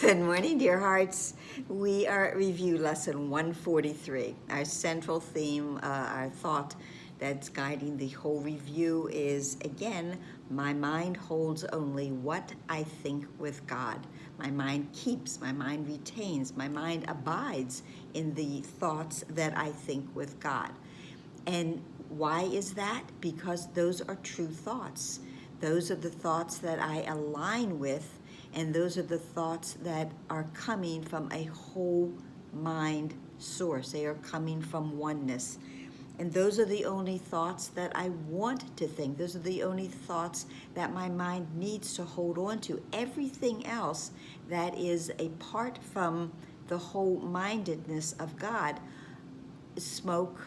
Good morning, dear hearts. We are at review lesson 143. Our central theme, our thought that's guiding the whole review is, again, my mind holds only what I think with God. My mind keeps, my mind retains, my mind abides in the thoughts that I think with God. And why is that? Because those are true thoughts. Those are the thoughts that I align with, and those are the thoughts that are coming from a whole mind source. They are coming from oneness. And those are the only thoughts that I want to think. Those are the only thoughts that my mind needs to hold on to. Everything else that is apart from the whole mindedness of God, smoke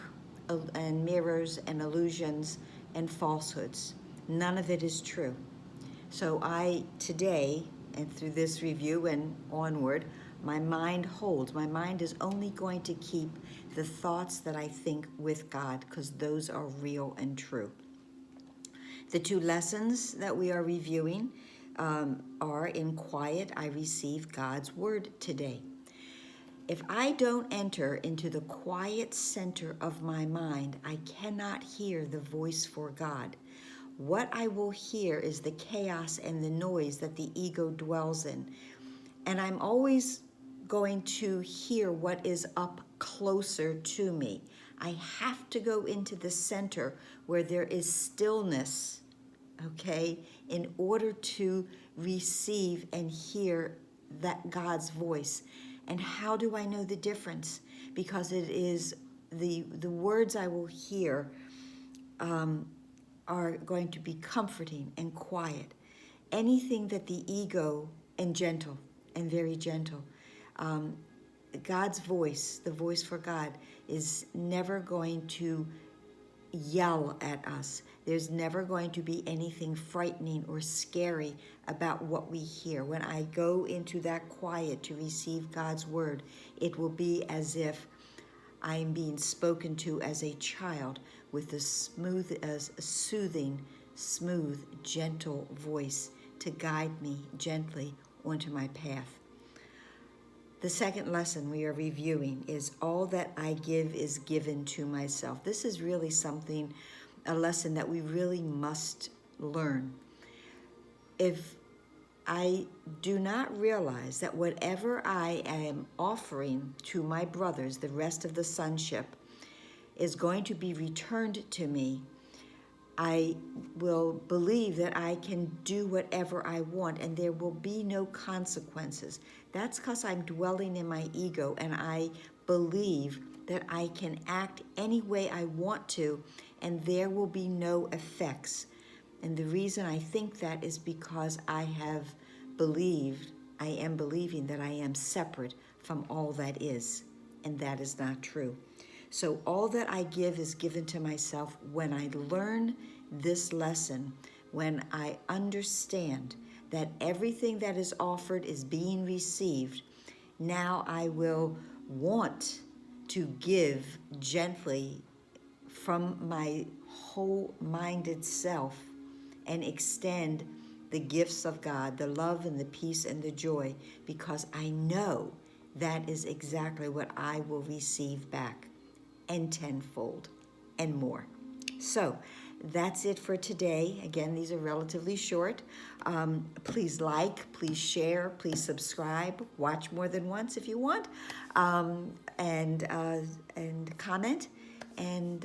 and mirrors and illusions and falsehoods. None of it is true. So I today, and through this review and onward, my mind is only going to keep the thoughts that I think with God, because those are real and true. The two lessons that we are reviewing are in quiet, I receive God's word today. If I don't enter into the quiet center of my mind, I cannot hear the voice for God. What I will hear is the chaos and the noise that the ego dwells in. And I'm always going to hear what is up closer to me. I have to go into the center where there is stillness, okay, in order to receive and hear that God's voice. And how do I know the difference? Because it is the words I will hear are going to be comforting and quiet. Anything that the ego, and gentle, and very gentle, God's voice, the voice for God, is never going to yell at us. There's never going to be anything frightening or scary about what we hear. When I go into that quiet to receive God's word, it will be as if I am being spoken to as a child with a soothing, smooth, gentle voice to guide me gently onto my path. The second lesson we are reviewing is all that I give is given to myself. This is really a lesson that we really must learn. If I do not realize that whatever I am offering to my brothers, the rest of the sonship, is going to be returned to me, I will believe that I can do whatever I want and there will be no consequences. That's because I'm dwelling in my ego and I believe that I can act any way I want to and there will be no effects. And the reason I think that is because I am believing that I am separate from all that is, and that is not true. So all that I give is given to myself. When I learn this lesson, when I understand that everything that is offered is being received, now I will want to give gently from my whole-minded self and extend the gifts of God, the love and the peace and the joy, because I know that is exactly what I will receive back, and tenfold and more. So that's it for today. Again, these are relatively short. Please like, please share, please subscribe, watch more than once if you want, and comment. And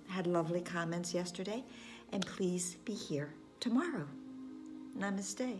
had lovely comments yesterday. And please be here tomorrow. Namaste.